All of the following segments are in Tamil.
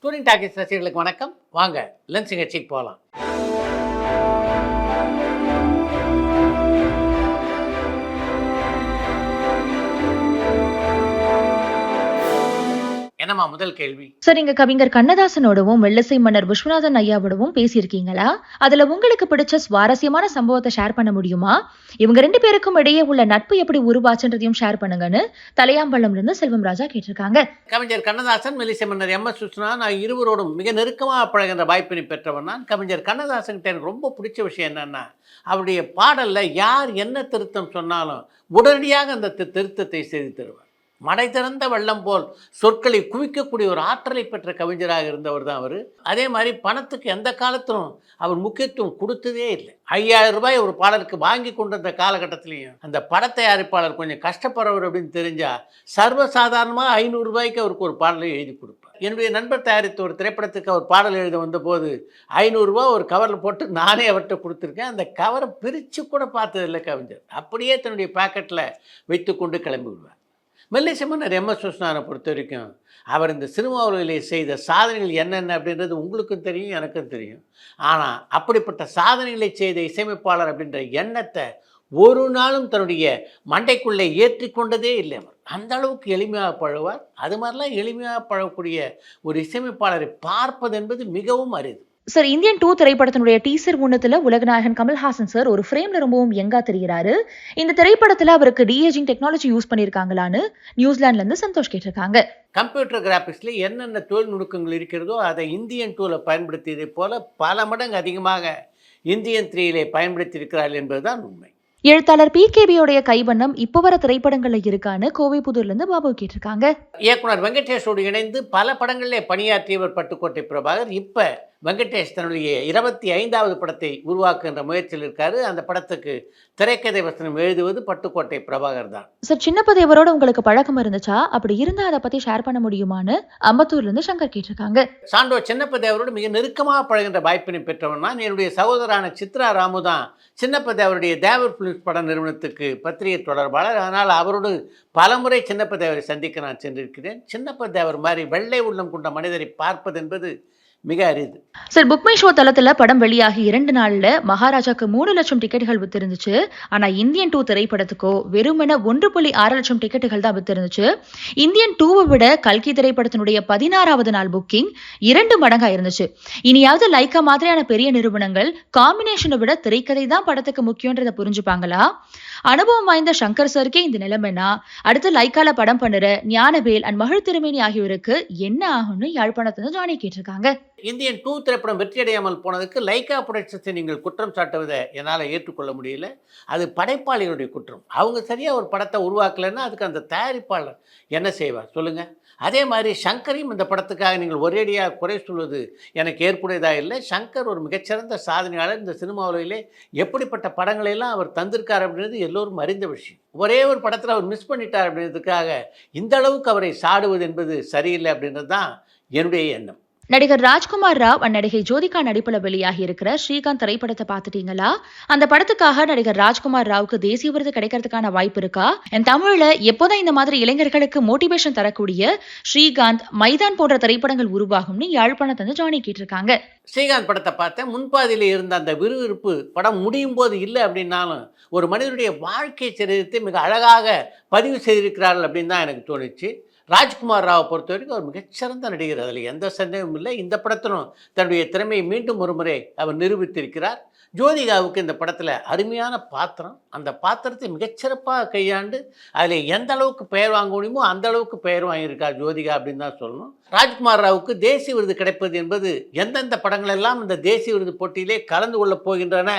டூரிங் டாக்கீஸ் ரசிகர்களுக்கு வணக்கம். வாங்க லென்ஸ் நிகழ்ச்சிக்கு போகலாம். என்னம்மா முதல் கேள்வி? சார், நீங்க கவிஞர் கண்ணதாசனோடவும் மெல்லிசை மன்னர் விஸ்வநாதன் ஐயாவோடவும் பேசியிருக்கீங்களா? அதுல உங்களுக்கு பிடிச்ச சுவாரஸ்யமான சம்பவத்தை ஷேர் பண்ண முடியுமா? இவங்க 2 பேருக்கும் இடையே உள்ள நட்பு எப்படி உருவாச்சுன்றதையும் ஷேர் பண்ணுங்கன்னு தலையாம்பழம்ல இருந்து செல்வம் ராஜா கேட்டிருக்காங்க. கவிஞர் கண்ணதாசன், மெல்லிசை மன்னர் எம்.எஸ். விஸ்வநாதன் ஆகிய இருவரோடும் மிக நெருக்கமாக பழகின்ற வாய்ப்பினை பெற்றவன் நான். கவிஞர் கண்ணதாசன் எனக்கு ரொம்ப பிடிச்ச விஷயம் என்னன்னா, அவருடைய பாடல்ல யார் என்ன திருத்தம் சொன்னாலும் உடனடியாக அந்த திருத்தத்தை செய்து தருவார். மடை திறந்த வெள்ளம் போல் சொற்களை குவிக்கக்கூடிய ஒரு ஆற்றலை பெற்ற கவிஞராக இருந்தவர் தான் அவர். அதே மாதிரி பணத்துக்கு எந்த காலத்திலும் அவர் முக்கியத்துவம் கொடுத்ததே இல்லை. 5000 ரூபாய் ஒரு பாடலுக்கு வாங்கி கொண்டிருந்த காலகட்டத்திலையும் அந்த பட தயாரிப்பாளர் கொஞ்சம் கஷ்டப்படுறவர் அப்படின்னு தெரிஞ்சால் சர்வசாதாரணமாக 500 ரூபாய்க்கு அவருக்கு ஒரு பாடலை எழுதி கொடுப்பார். என்னுடைய நண்பர் தயாரித்த ஒரு திரைப்படத்துக்கு அவர் பாடல் எழுத வந்தபோது 500 ரூபா ஒரு கவரில் போட்டு நானே அவர்கிட்ட கொடுத்துருக்கேன். அந்த கவரை பிரித்து கூட பார்த்ததில்லை கவிஞர். அப்படியே தன்னுடைய பாக்கெட்டில் வைத்து கொண்டு கிளம்பி விடுவார். மெல்லிசை மன்னர் எம்.எஸ். விஸ்வநாதனை பொறுத்த வரைக்கும் அவர் இந்த சினிமாவிலே செய்த சாதனைகள் என்னென்ன அப்படின்றது உங்களுக்கும் தெரியும், எனக்கும் தெரியும். ஆனால் அப்படிப்பட்ட சாதனைகளை செய்த இசையமைப்பாளர் அப்படின்ற எண்ணத்தை ஒரு நாளும் தன்னுடைய மண்டைக்குள்ளே ஏற்றி கொண்டதே இல்லை. அவர் அந்த அளவுக்கு எளிமையாக பழகுவார். அது மாதிரிலாம் எளிமையாக பழகக்கூடிய ஒரு இசையமைப்பாளரை பார்ப்பது என்பது மிகவும் அரிது. சார், இந்தியன் 2 திரைப்படத்தினுடைய டீசர் ஒண்ணுத்துல உலகநாயகன் கமல்ஹாசன் சார் ஒரு ஃப்ரேம்ல ரொம்பவும் யங்கா தெரிகிறாரு. இந்த திரைப்படத்துல அவருக்கு டிஏஜிங் டெக்னாலஜி யூஸ் பண்ணிருக்காங்களான்னு நியூசிலாந்துல இருந்து சந்தோஷ் கேட்டிருக்காங்க. கம்ப்யூட்டர் கிராபிக்ஸில் என்னென்ன தொழில்நுட்பங்கள் இருக்கிறதோ அதை இந்தியன் 2ல பயன்படுத்தியதை போல பல மடங்கு அதிகமாக இந்தியன் 3லே பயன்படுத்தியிருக்கிறார்கள் என்பதுதான் உண்மை. எழுத்தாளர் PKBயோடைய கைவண்ணம் இப்ப வர திரைப்படங்கள்ல இருக்கான்னு கோவைப்புதூர்ல இருந்து பாபு கேட்டிருக்காங்க. இயக்குனர் வெங்கடேஷோடு இணைந்து பல படங்களிலே பணியாற்றியவர் பட்டுக்கோட்டை பிரபாகர். இப்போ வெங்கடேஷ் தன்னுடைய 25வது படத்தை உருவாக்குகின்ற முயற்சியில் இருக்காரு. அந்த படத்துக்கு திரைக்கதை வசனம் எழுதுவது பட்டுக்கோட்டை பிரபாகர் தான். சார், சின்னப்பதேவரோட உங்களுக்கு பழக்கம் இருந்துச்சா? அப்படி இருந்தா அதை பத்தி ஷேர் பண்ண முடியுமான்னு அம்பத்தூர்ல இருந்து சங்கர் கேட்டிருக்காங்க. சாண்டோ சின்னப்பதேவரோடு மிக நெருக்கமாக பழகின்ற வாய்ப்பினை பெற்றவன் நான். என்னுடைய சகோதரான சித்ரா ராமு தான் சின்னப்பதேவருடைய தேவர் பிலிம்ஸ் பட நிறுவனத்துக்கு பத்திரிகை தொடர்பாளர். அதனால் அவரோடு பலமுறை சின்னப்பதேவரை சந்திக்க நான் சென்றிருக்கிறேன். சின்னப்பதேவர் மாதிரி வெள்ளை உள்ளம் கொண்ட மனிதரை பார்ப்பது என்பது மிக அரிது. சார், புக் மை ஷோ தளத்துல படம் வெளியாகி 2 நாள்ல மகாராஜாக்கு 3 லட்சம் டிக்கெட்டுகள் வித்திருந்துச்சு. ஆனா இந்தியன் 2 திரைப்படத்துக்கோ வெறுமன 1.6 லட்சம் டிக்கெட்டுகள் தான் வித்திருந்துச்சு. இந்தியன் 2வை விட கல்கி திரைப்படத்தினுடைய 16வது நாள் புக்கிங் 2 மடங்கா இருந்துச்சு. இனியாவது லைக்கா மாதிரியான பெரிய நிறுவனங்கள் காம்பினேஷனை விட திரைக்கதை தான் படத்துக்கு முக்கியன்றதை புரிஞ்சுப்பாங்களா? அனுபவம் வாய்ந்த சங்கர் சருக்கே இந்த நிலைமைனா அடுத்து லைக்கால படம் பண்ணுற ஞானவேல் அண்ட் மகிழ் திருமேனி ஆகியோருக்கு என்ன ஆகும்னு யாழ்ப்பாணத்துல ஜானி கேட்டிருக்காங்க. இந்தியன் 2 திரைப்படம் வெற்றியடையாமல் போனதுக்கு லைக்கா புரொடக்ஷன்ஸை நீங்கள் குற்றம் சாட்டுவதை என்னால் ஏற்றுக்கொள்ள முடியல. அது படைப்பாளிகளுடைய குற்றம். அவங்க சரியாக ஒரு படத்தை உருவாக்கலைன்னா அதுக்கு அந்த தயாரிப்பாளர் என்ன செய்வார் சொல்லுங்கள். அதே மாதிரி சங்கரையும் இந்த படத்துக்காக நீங்கள் ஒரேடியாக குறை சொல்வது எனக்கு ஏற்புடையதாக இல்லை. சங்கர் ஒரு மிகச்சிறந்த சாதனையாளர். இந்த சினிமாவிலே எப்படிப்பட்ட படங்களெல்லாம் அவர் தந்திருக்கார் அப்படின்றது எல்லோரும் அறிந்த விஷயம். ஒரே ஒரு படத்தில் அவர் மிஸ் பண்ணிட்டார் அப்படின்றதுக்காக இந்த அளவுக்கு அவரை சாடுவது என்பது சரியில்லை அப்படின்றது தான் என்னுடைய எண்ணம். நடிகர் ராஜ்குமார் ராவ் அண்ட் நடிகை ஜோதிகா நடிப்புல வெளியாகி இருக்கிற ஸ்ரீகாந்த் திரைப்படத்தை பார்த்துட்டீங்களா? அந்த படத்துக்காக நடிகர் ராஜ்குமார் ராவுக்கு தேசிய விருது கிடைக்கிறதுக்கான வாய்ப்பு இருக்கா? என் தமிழ்ல எப்போதான் இந்த மாதிரி இளைஞர்களுக்கு மோட்டிவேஷன் தரக்கூடிய ஸ்ரீகாந்த், மைதான் போன்ற திரைப்படங்கள் உருவாகும்னு யாழ்ப்பாணத்தை ஜானி கேட்டிருக்காங்க. ஸ்ரீகாந்த் படத்தை பார்த்தேன். முன்பாதியில் இருந்த அந்த விறுவிறுப்பு படம் முடியும் போது இல்லை அப்படின்னாலும் ஒரு மனிதனுடைய வாழ்க்கை சரித்திரத்தை மிக அழகாக பதிவு செய்திருக்கிறார்கள் அப்படின்னு தான் எனக்கு தோணுச்சு. ராஜ்குமார் ராவை பொறுத்த வரைக்கும் அவர் மிகச்சிறந்த நடிகர், அதில் எந்த சந்தேகமும் இல்லை. இந்த படத்திலும் தன்னுடைய திறமையை மீண்டும் ஒரு முறை அவர் நிரூபித்திருக்கிறார். ஜோதிகாவுக்கு இந்த படத்தில் அருமையான பாத்திரம், அந்த பாத்திரத்தை மிகச்சிறப்பாக கையாண்டு அதில் எந்த அளவுக்கு பெயர் வாங்க முடியுமோ அந்த அளவுக்கு பெயர் வாங்கியிருக்கார் ஜோதிகா அப்படின்னு தான் சொல்லணும். ராஜ்குமார் ராவுக்கு தேசிய விருது கிடைப்பது என்பது எந்தெந்த படங்களெல்லாம் இந்த தேசிய விருது போட்டியிலே கலந்து கொள்ளப் போகின்றன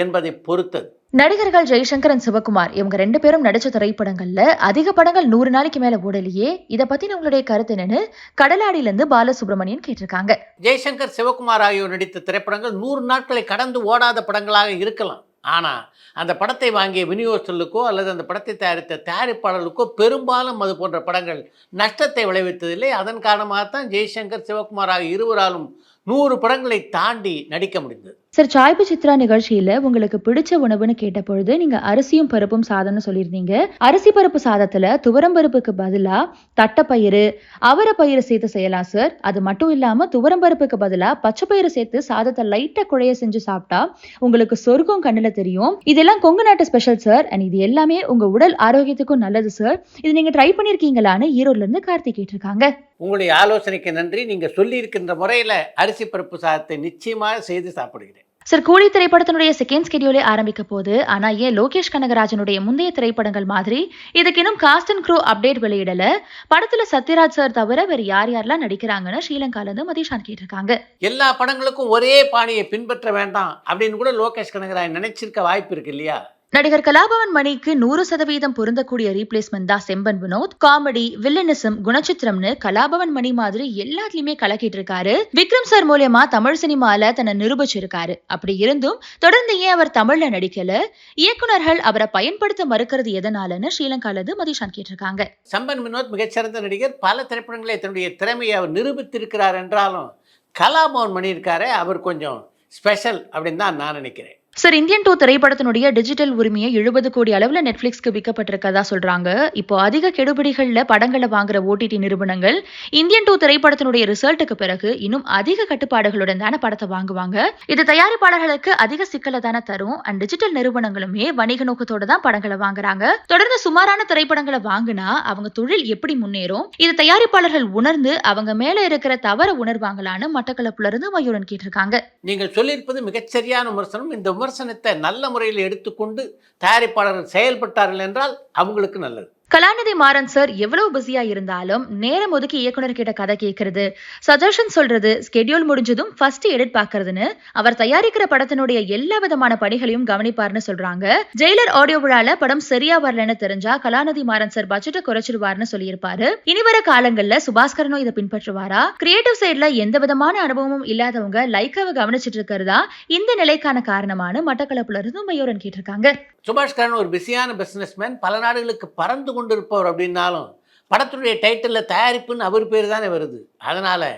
என்பதை பொறுத்தது. நடிகர்கள் ஜெய்சங்கர் அண்ட் சிவகுமார் இவங்க 2 பேரும் நடிச்ச திரைப்படங்கள்ல அதிக படங்கள் 100 நாளைக்கு மேல ஓடலையே. இதை பத்தின உங்களுடைய கருத்து என்னன்னு கடலாடியில இருந்து பாலசுப்ரமணியன் கேட்டிருக்காங்க. ஜெய்சங்கர், சிவகுமார் ஆகியோர் நடித்த திரைப்படங்கள் 100 நாட்களை கடந்து ஓடாத படங்களாக இருக்கலாம். ஆனால் அந்த படத்தை வாங்கிய விநியோகஸ்தர்களுக்கோ அல்லது அந்த படத்தை தயாரித்த தயாரிப்பாளர்களுக்கோ பெரும்பாலும் அது போன்ற படங்கள் நஷ்டத்தை விளைவித்ததில்லை. அதன் காரணமாகத்தான் ஜெய்சங்கர், சிவகுமார் ஆகிய இருவராலும் 100 படங்களை தாண்டி நடிக்க முடிந்தது. சார், சாய்பு சித்ரா நிகழ்ச்சியில உங்களுக்கு பிடிச்ச உணவுன்னு கேட்டபொழுது நீங்க அரிசியும் பருப்பும் சாதம்னு சொல்லியிருந்தீங்க. அரிசி பருப்பு சாதத்துல துவரம் பருப்புக்கு பதிலா தட்டப்பயிறு, அவரைப்பயிறு சேர்த்து செய்யலாம் சார். அது மட்டும் இல்லாம துவரம் பருப்புக்கு பதிலா பச்சை பயிறு சேர்த்து சாதத்தை லைட்டா குழைய செஞ்சு சாப்பிட்டா உங்களுக்கு சொர்க்கம் கண்ணுல தெரியும். இதெல்லாம் கொங்கு நாட்டு ஸ்பெஷல் சார். அண்ட் இது எல்லாமே உங்க உடல் ஆரோக்கியத்துக்கும் நல்லது சார். இது நீங்க ட்ரை பண்ணிருக்கீங்களான்னு ஈரோட்ல இருந்து கார்த்திக் கேட்டிருக்காங்க. உங்களுடைய ஆலோசனைக்கு நன்றி. நீங்கள் சொல்லியிருக்கின்ற முறையில் அரிசி பருப்பு சாதத்தை நிச்சயமாக செய்து சாப்பிடுகிறேன். சார், கூலி திரைப்படத்தினுடைய செகண்ட் ஸ்கெடியூலே ஆரம்பிக்க போகுது. ஆனா ஏன் லோகேஷ் கனகராஜனுடைய முந்தைய திரைப்படங்கள் மாதிரி இதுக்கு இன்னும் காஸ்ட் அண்ட் க்ரூ அப்டேட் வெளியிடல? படத்துல சத்யராஜ் சார் தவிர வேற யார் யாரெல்லாம் நடிக்கிறாங்கன்னு ஸ்ரீலங்கால இருந்து மதிஷான் கேட்டிருக்காங்க. எல்லா படங்களுக்கும் ஒரே பாணியை பின்பற்ற வேண்டாம் அப்படின்னு கூட லோகேஷ் கனகராஜ் நினைச்சிருக்க வாய்ப்பு இருக்கு இல்லையா? நடிகர் கலாபவன் மணிக்கு 100% பொருந்தக்கூடிய ரீப்ளேஸ்மெண்ட் தான் செம்பன் வினோத். காமெடி, வில்லனிசம், குணச்சித்திரம்னு கலாபவன் மணி மாதிரி எல்லாத்துலயுமே கலக்கிட்டு இருக்காரு. விக்ரம் சார் மூலியமா தமிழ் சினிமால தன்னை நிரூபிச்சிருக்காரு. அப்படி இருந்தும் தொடர்ந்து ஏன் அவர் தமிழ்ல நடிக்கல? இயக்குனர்கள் அவரை பயன்படுத்த மறுக்கிறது எதனாலன்னு ஸ்ரீலங்கால இருந்து மதிஷான் கேட்டிருக்காங்க. சம்பன் வினோத் மிகச்சிறந்த நடிகர். பல திரைப்படங்களை தன்னுடைய திறமையை அவர் நிரூபித்திருக்கிறார் என்றாலும் கலாபவன் மணி இருக்காரு, அவர் கொஞ்சம் ஸ்பெஷல் அப்படின்னு தான் நான் நினைக்கிறேன். சார், இந்தியன் 2 திரைப்படத்தினுடைய டிஜிட்டல் உரிமையை 70 கோடி அளவுல நெட்ஃபிளிக்ஸ்க்கு விற்கப்பட்டிருக்கதா சொல்றாங்க. இப்போ அதிக கெடுபிடிகள்ல படங்களை வாங்குற ஓடிடி நிறுவனங்கள் இந்தியன் 2 திரைப்படத்தினுடைய ரிசல்ட்டுக்கு பிறகு இன்னும் அதிக கட்டுப்பாடுகளுடன் தானே படத்தை வாங்குவாங்க. இது தயாரிப்பாளர்களுக்கு அதிக சிக்கலை தானே தரும். அண்ட் டிஜிட்டல் நிறுவனங்களுமே வணிக நோக்கத்தோட தான் படங்களை வாங்குறாங்க. தொடர்ந்து சுமாரான திரைப்படங்களை வாங்குனா அவங்க தொழில் எப்படி முன்னேறும்? இது தயாரிப்பாளர்கள் உணர்ந்து அவங்க மேல இருக்கிற தவற உணர்வாங்களான்னு மட்டக்களப்புல இருந்து மயூரன் கேட்டிருக்காங்க. நீங்கள் சொல்லியிருப்பது மிகச்சரியான விமர்சனம். இந்த விமர்சனத்தை நல்ல முறையில் எடுத்துக்கொண்டு தயாரிப்பாளர்கள் செயல்பட்டார்கள் என்றால் அவங்களுக்கு நல்லது. கலாநிதி மாறன் சார் எவ்வளவு பிஸியா இருந்தாலும் நேரம் ஒதுக்கி இயக்குனர் கிட்ட கதை கேட்கறது, சஜஷன் சொல்றது, ஸ்கெடியூல் முடிஞ்சதும் ஃபர்ஸ்ட் எடிட் பாக்குறதுன்னு அவர் தயாரிக்கிற படத்தினுடைய எல்லா விதமான பணிகளையும் கவனிப்பார்னு சொல்றாங்க. ஜெயிலர் ஆடியோ விழால படம் சரியா வரலன்னு தெரிஞ்சா கலாநிதி மாறன் சார் பட்ஜெட்டை குறைச்சிடுவார்னு சொல்லியிருப்பாரு. இனிவர காலங்கள்ல சுபாஸ்கரனும் இதை பின்பற்றுவாரா? கிரியேட்டிவ் சைட்ல எந்த விதமான அனுபவமும் இல்லாதவங்க லைக்காவை கவனிச்சிட்டு இருக்கிறதா இந்த நிலைக்கான காரணமான மட்டக்களப்புல இருந்து மயூரன் கேட்டிருக்காங்க. சுபாஷ்கரன் ஒரு பிஸியான பிஸ்னஸ்மேன், பல நாடுகளுக்கு பறந்து கொண்டிருப்பவர். அப்படின்னாலும் படத்துடைய டைட்டிலில் தயாரிப்புன்னு அவர் பேர் தானே வருது. அதனால்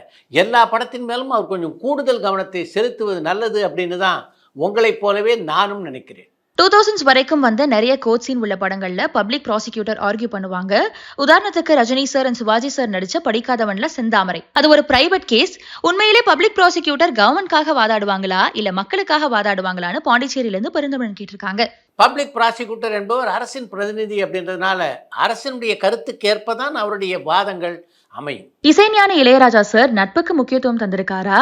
எல்லா படத்தின் மேலும் அவர் கொஞ்சம் கூடுதல் கவனத்தை செலுத்துவது நல்லது அப்படின்னு தான் உங்களைப் போலவே நானும் நினைக்கிறேன். 2000s வரைக்கும் வந்த நிறைய கோட் சீன் உள்ள படங்கள்ல பப்ளிக் ப்ராசிக்யூட்டர் ஆர்கியூ பண்ணுவாங்க. உதாரணத்துக்கு Rajini sir and Sivaji sir நடிச்ச படிக்காதவன்ல செந்தாமரை. அது ஒரு பிரைவேட் கேஸ். உண்மையிலே பப்ளிக் ப்ராசிக்யூட்டர் கவர்மெண்ட்காக வாதாடுவாங்களா இல்ல மக்களுக்காக வாதாடுவாங்களான்னு பாண்டிச்சேரியில இருந்து பெருந்தமிழன் கேட்டிருக்காங்க. பப்ளிக் ப்ராசிக்யூட்டர் என்பவர் அரசின் பிரதிநிதி அப்படின்றதுனால அரசினுடைய கருத்துக்கு ஏற்பதான் அவருடைய வாதங்கள் அமையும். இசைஞானி இளையராஜா சார் நட்புக்கு முக்கியத்துவம் தந்திருக்காரா?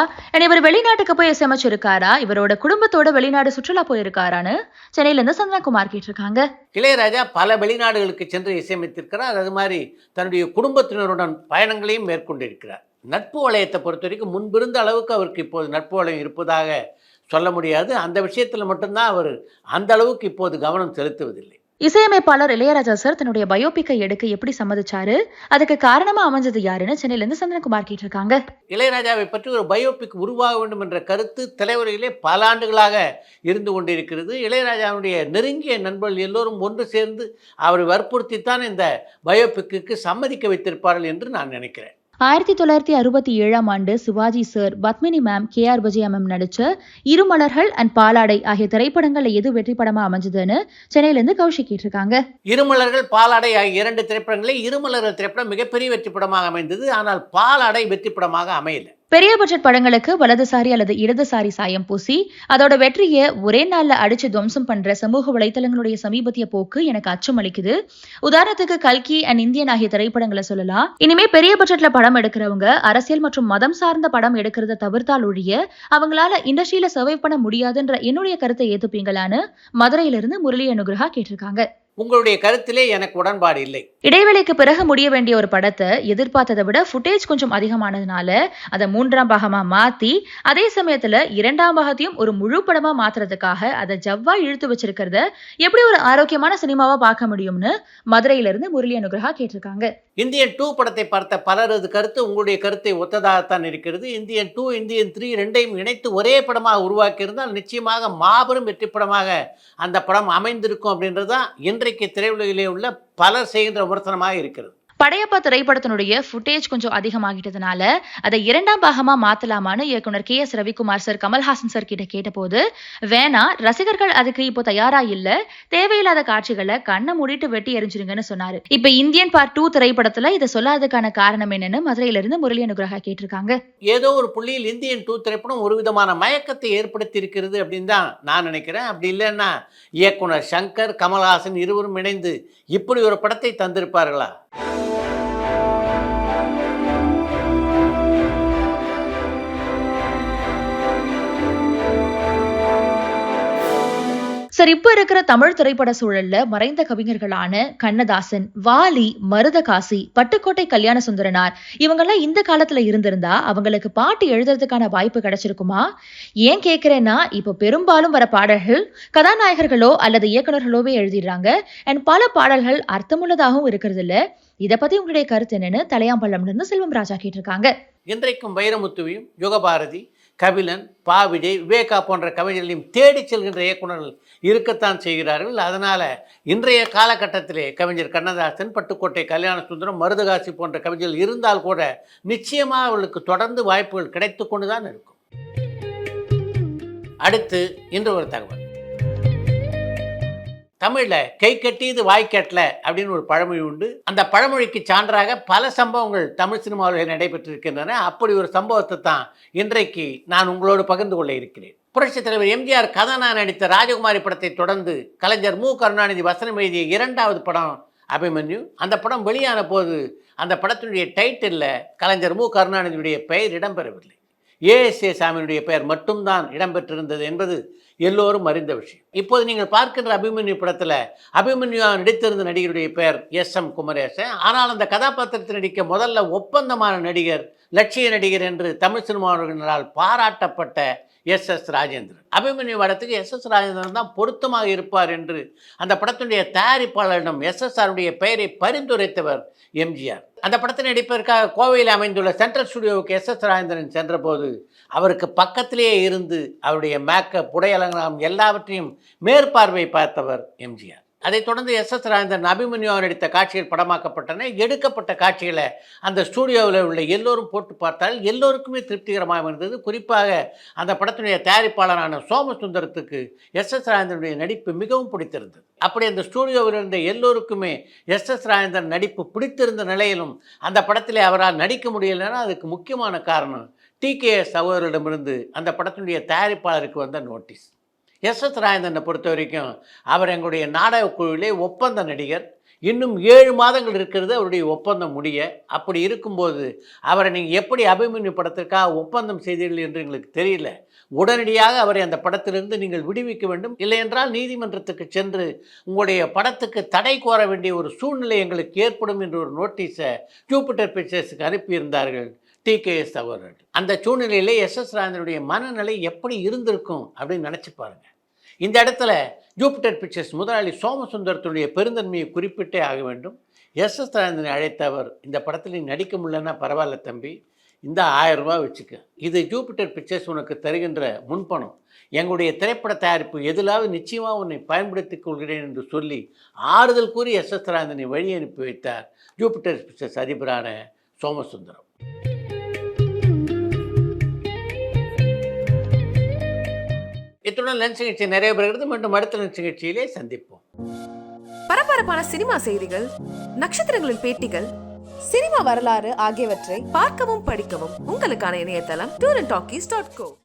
இவர் வெளிநாட்டுக்கு போய் இசையமைச்சிருக்காரா? இவரோட குடும்பத்தோட வெளிநாடு சுற்றுலா போயிருக்காரான்னு சென்னையில இருந்து சந்தனகுமார் கேட்டிருக்காங்க. இளையராஜா பல வெளிநாடுகளுக்கு சென்று இசையமைத்திருக்கிறார். அது மாதிரி தன்னுடைய குடும்பத்தினருடன் பயணங்களையும் மேற்கொண்டிருக்கிறார். நட்பு வளையத்தை பொறுத்த வரைக்கும் முன்பிருந்த அளவுக்கு அவருக்கு இப்போது நட்பு வளையம் இருப்பதாக சொல்ல முடியாது. அந்த விஷயத்தில் மட்டும்தான் அவர் அந்த அளவுக்கு இப்போது கவனம் செலுத்துவதில்லை. இசையமைப்பாளர் இளையராஜா சார் தன்னுடைய பயோபிக்கை எடுக்க எப்படி சம்மதிச்சாரு? அதுக்கு காரணமா அமைஞ்சது யாருன்னு சென்னையில இருந்து சந்தனகுமார் கேட்டிருக்காங்க. இளையராஜாவை பற்றி ஒரு பயோபிக் உருவாக வேண்டும் என்ற கருத்து தலைவரையிலே பல ஆண்டுகளாக இருந்து கொண்டிருக்கிறது. இளையராஜாவுடைய நெருங்கிய நண்பர்கள் எல்லோரும் ஒன்று சேர்ந்து அவரை வற்புறுத்தித்தான் இந்த பயோபிக்கு சம்மதிக்க வைத்திருப்பார்கள் என்று நான் நினைக்கிறேன். 1967ஆம் ஆண்டு Sivaji sir, Padmini ma'am, KR Vijaya ma'am நடிச்ச இருமலர்கள் அண்ட் பாலாடை ஆகிய திரைப்படங்கள்ல எது வெற்றி படமா அமைஞ்சதுன்னு சென்னையில இருந்து கௌஷிக் கேட்டிருக்காங்க. இருமலர்கள், பாலாடை ஆகிய 2 திரைப்படங்களில் இருமலர்கள் திரைப்படம் மிகப்பெரிய வெற்றி படமாக அமைந்தது. ஆனால் பாலாடை வெற்றி படமாக அமையல. பெரிய பட்ஜெட் படங்களுக்கு வலதுசாரி அல்லது இடதுசாரி சாயம் பூசி அதோட வெற்றியை ஒரே நாள்ல அடிச்சு துவம்சம் பண்ற சமூக வலைத்தளங்களுடைய சமீபத்திய போக்கு எனக்கு அச்சம் அளிக்குது. உதாரணத்துக்கு கல்கி அண்ட் இந்தியன் ஆகிய திரைப்படங்களை சொல்லலாம். இனிமே பெரிய பட்ஜெட்ல படம் எடுக்கிறவங்க அரசியல் மற்றும் மதம் சார்ந்த படம் எடுக்கிறத தவிர்த்தால் ஒழிய அவங்களால இண்டஸ்ட்ரியில சர்வைவ் பண்ண முடியாதுன்ற என்னுடைய கருத்தை ஏத்துப்பீங்களான்னு மதுரையிலிருந்து முரளி அனுகிரகா கேட்டிருக்காங்க. உங்களுடைய கருத்திலே எனக்கு உடன்பாடு இல்லை. இடைவேளைக்கு பிறகு முடிய வேண்டிய ஒரு படத்தை எதிர்பார்த்ததை விட ஃபுட்டேஜ் கொஞ்சம் அதிகமானதுனால அதை 3ஆம் பாகமா மாத்தி அதே சமயத்துல 2ஆம் பாகத்தையும் ஒரு முழு படமா மாத்துறதுக்காக அதை ஜவ்வா இழுத்து வச்சிருக்கிறத எப்படி ஒரு ஆரோக்கியமான சினிமாவா பார்க்க முடியும்னு மதுரையில இருந்து முரளி அனுகிரகா கேட்டிருக்காங்க. இந்தியன் 2 படத்தை பார்த்த பலரது கருத்து உங்களுடைய கருத்தை ஒத்ததாகத்தான் இருக்கிறது. இந்தியன் 2, இந்தியன் 3 ரெண்டையும் இணைத்து ஒரே படமாக உருவாக்கியிருந்தால் நிச்சயமாக மாபெரும் வெற்றி படமாக அந்த படம் அமைந்திருக்கும் அப்படின்றதுதான் இன்றைக்கு திரையுலகிலே உள்ள பலர் செய்கின்ற விமர்சனமாக இருக்கிறது. படையப்பா திரைப்படத்தினுடைய ஃபுட்டேஜ் கொஞ்சம் அதிகமாகிட்டதுனால அதை 2ஆம் பாகமா மாத்தலாமான்னு இயக்குனர் KS Ravikumar sir Kamal Haasan sir கிட்ட கேட்டபோது, வேணா, ரசிகர்கள் அதுக்கு இப்போ தயாரா இல்ல, தேவையில்லாத காட்சிகளை கண்ணை மூடிட்டு வெட்டி எறிஞ்சிருங்கன்னு சொன்னாரு. இப்ப இந்தியன் பார்ட் 2 திரைப்படத்துல இதை சொல்லாததுக்கான காரணம் என்னன்னு மதுரையில இருந்து முரளி அனுகிரகா கேட்டிருக்காங்க. ஏதோ ஒரு புள்ளியில் இந்தியன் 2 திரைப்படம் ஒரு விதமான மயக்கத்தை ஏற்படுத்தி இருக்கிறது அப்படின்னு தான் நான் நினைக்கிறேன். அப்படி இல்லைன்னா இயக்குனர் சங்கர், கமல்ஹாசன் இருவரும் இணைந்து இப்படி ஒரு படத்தை தந்திருப்பார்களா? சார், இப்ப இருக்கிற தமிழ் திரைப்பட சூழல்ல மறைந்த கவிஞர்களான கண்ணதாசன், வாலி, மருதகாசி, பட்டுக்கோட்டை கல்யாண சுந்தரனார் இவங்கெல்லாம் இந்த காலத்துல இருந்திருந்தா அவங்களுக்கு பாட்டு எழுதுறதுக்கான வாய்ப்பு கிடைச்சிருக்குமா? ஏன் கேட்கிறேன்னா, இப்போ பெரும்பாலும் வர பாடல்கள் கதாநாயகர்களோ அல்லது இயக்குநர்களோவே எழுதிடுறாங்க. அண்ட் பல பாடல்கள் அர்த்தமுள்ளதாகவும் இருக்கிறது இல்ல. இதை பத்தி உங்களுடைய கருத்து என்னன்னு தலையாம்பள்ளம்ல இருந்து செல்வம் ராஜா கேட்டிருக்காங்க. இன்றைக்கும் வைரமுத்துவையும், யுகபாரதி, கபிலன், பா. விஜய், விவேகா போன்ற கவிஞர்களையும் தேடி செல்கின்ற இயக்குநர்கள் இருக்கத்தான் செய்கிறார்கள். அதனால் இன்றைய காலகட்டத்திலே கவிஞர் கண்ணதாசன், பட்டுக்கோட்டை கல்யாண சுந்தரம், மருதகாசி போன்ற கவிஞர்கள் இருந்தால் கூட நிச்சயமாக அவர்களுக்கு தொடர்ந்து வாய்ப்புகள் கிடைத்து கொண்டு தான் இருக்கும். அடுத்து இன்று ஒரு தகவல். தமிழில் கை கட்டியது வாய் கட்டல அப்படின்னு ஒரு பழமொழி உண்டு. அந்த பழமொழிக்கு சான்றாக பல சம்பவங்கள் தமிழ் சினிமாவில் நடைபெற்றிருக்கின்றன. அப்படி ஒரு சம்பவத்தை தான் இன்றைக்கு நான் உங்களோடு பகிர்ந்து கொள்ள இருக்கிறேன். புரட்சித் தலைவர் எம்ஜிஆர் கதாநாயகன் நடித்த ராஜகுமாரி படத்தை தொடர்ந்து கலைஞர் மு. கருணாநிதி வசனம் எழுதிய 2வது படம் அபிமன்யு. அந்த படம் வெளியான போது அந்த படத்தினுடைய டைட்டிலில் கலைஞர் மு. கருணாநிதியுடைய பெயர் இடம்பெறவில்லை. ஏஎஸ்ஏ சாமியினுடைய பெயர் மட்டும்தான் இடம்பெற்றிருந்தது என்பது எல்லோரும் அறிந்த விஷயம். இப்போது நீங்கள் பார்க்கின்ற அபிமன்யு படத்தில் அபிமன்யுவா நடித்திருந்த நடிகருடைய பெயர் SM குமரேசன். ஆனால் அந்த கதாபாத்திரத்தில் நடிக்க முதல்ல ஒப்பந்தமான நடிகர், லட்சிய நடிகர் என்று தமிழ் சினிமாவினரால் பாராட்டப்பட்ட SS ராஜேந்திரன். அபிமன்யு படத்துக்கு SS ராஜேந்திரன் தான் பொருத்தமாக இருப்பார் என்று அந்த படத்தினுடைய தயாரிப்பாளரிடம் SSRுடைய பெயரை பரிந்துரைத்தவர் எம்ஜிஆர். அந்த படத்தை நடிப்பதற்காக கோவையில் அமைந்துள்ள சென்ட்ரல் ஸ்டுடியோவுக்கு SS ராஜேந்திரன் சென்றபோது அவருக்கு பக்கத்திலேயே இருந்து அவருடைய மேக்கப், உடையலங்கம் எல்லாவற்றையும் மேற்பார்வை பார்த்தவர் எம்ஜிஆர். அதைத் தொடர்ந்து SS ராஜேந்திரன் அபிமன்யுவா நடித்த காட்சிகள் படமாக்கப்பட்டன. எடுக்கப்பட்ட காட்சிகளை அந்த ஸ்டூடியோவில் உள்ள எல்லோரும் போட்டு பார்த்தால் எல்லோருக்குமே திருப்திகரமாக இருந்தது. குறிப்பாக அந்த படத்தினுடைய தயாரிப்பாளரான சோமசுந்தரத்துக்கு SS ராஜேந்திரனுடைய நடிப்பு மிகவும் பிடித்திருந்தது. அப்படி அந்த ஸ்டூடியோவில் இருந்த எல்லோருக்குமே SS ராஜேந்திரன் நடிப்பு பிடித்திருந்த நிலையிலும் அந்த படத்திலே அவரால் நடிக்க முடியலைன்னா அதுக்கு முக்கியமான காரணம் TKS அவர்களிடமிருந்து அந்த படத்தினுடைய தயாரிப்பாளருக்கு வந்த நோட்டீஸ். SS ராஜேந்திரனை பொறுத்த வரைக்கும் அவர் எங்களுடைய நாடக குழுவிலே ஒப்பந்த நடிகர். இன்னும் 7 மாதங்கள் இருக்கிறது அவருடைய ஒப்பந்தம் முடிய. அப்படி இருக்கும்போது அவரை நீங்கள் எப்படி அபிமன்யு படத்திற்காக ஒப்பந்தம் செய்தீர்கள் என்று எங்களுக்கு தெரியல. உடனடியாக அவரை அந்த படத்திலிருந்து நீங்கள் விடுவிக்க வேண்டும். இல்லை என்றால் நீதிமன்றத்துக்கு சென்று உங்களுடைய படத்துக்கு தடை கோர வேண்டிய ஒரு சூழ்நிலை எங்களுக்கு ஏற்படும் என்று ஒரு நோட்டீஸை ஜூபிட்டர் பிக்சர்ஸுக்கு அனுப்பியிருந்தார்கள் TKS அவர்கள். அந்த சூழ்நிலையிலே SS ராஜேந்திரனுடைய மனநிலை எப்படி இருந்திருக்கும் அப்படின்னு நினச்சி பாருங்கள். இந்த இடத்துல ஜூபிட்டர் பிக்சர்ஸ் முதலாளி சோமசுந்தரத்துடைய பெருந்தன்மையை குறிப்பிட்டே ஆக வேண்டும். SS ராஜேந்திரனை அழைத்தவர், இந்த படத்தில் நீ நடிக்க முடியலன்னா பரவாயில்ல தம்பி, இந்த 1000 ரூபாய் வச்சுக்க, இது ஜூபிட்டர் பிக்சர்ஸ் உனக்கு தருகின்ற முன்பணம், எங்களுடைய திரைப்பட தயாரிப்பு எதிலாவது நிச்சயமாக உன்னை பயன்படுத்திக் கொள்கிறேன் என்று சொல்லி ஆறுதல் கூறி SS ராஜேந்திரனை வழி அனுப்பி வைத்தார் ஜூபிட்டர் பிக்சர்ஸ் அதிபரான சோமசுந்தரம். இத்துடன் லஞ்ச் நிகழ்ச்சி நிறைய பெறுகிறது. மீண்டும் அடுத்த லஞ்ச் நிகழ்ச்சியிலே சந்திப்போம். பரபரப்பான சினிமா செய்திகள், நட்சத்திரங்களின் பேட்டிகள், சினிமா வரலாறு ஆகியவற்றை பார்க்கவும் படிக்கவும் உங்களுக்கான இணையதளம் tourantalkies.co.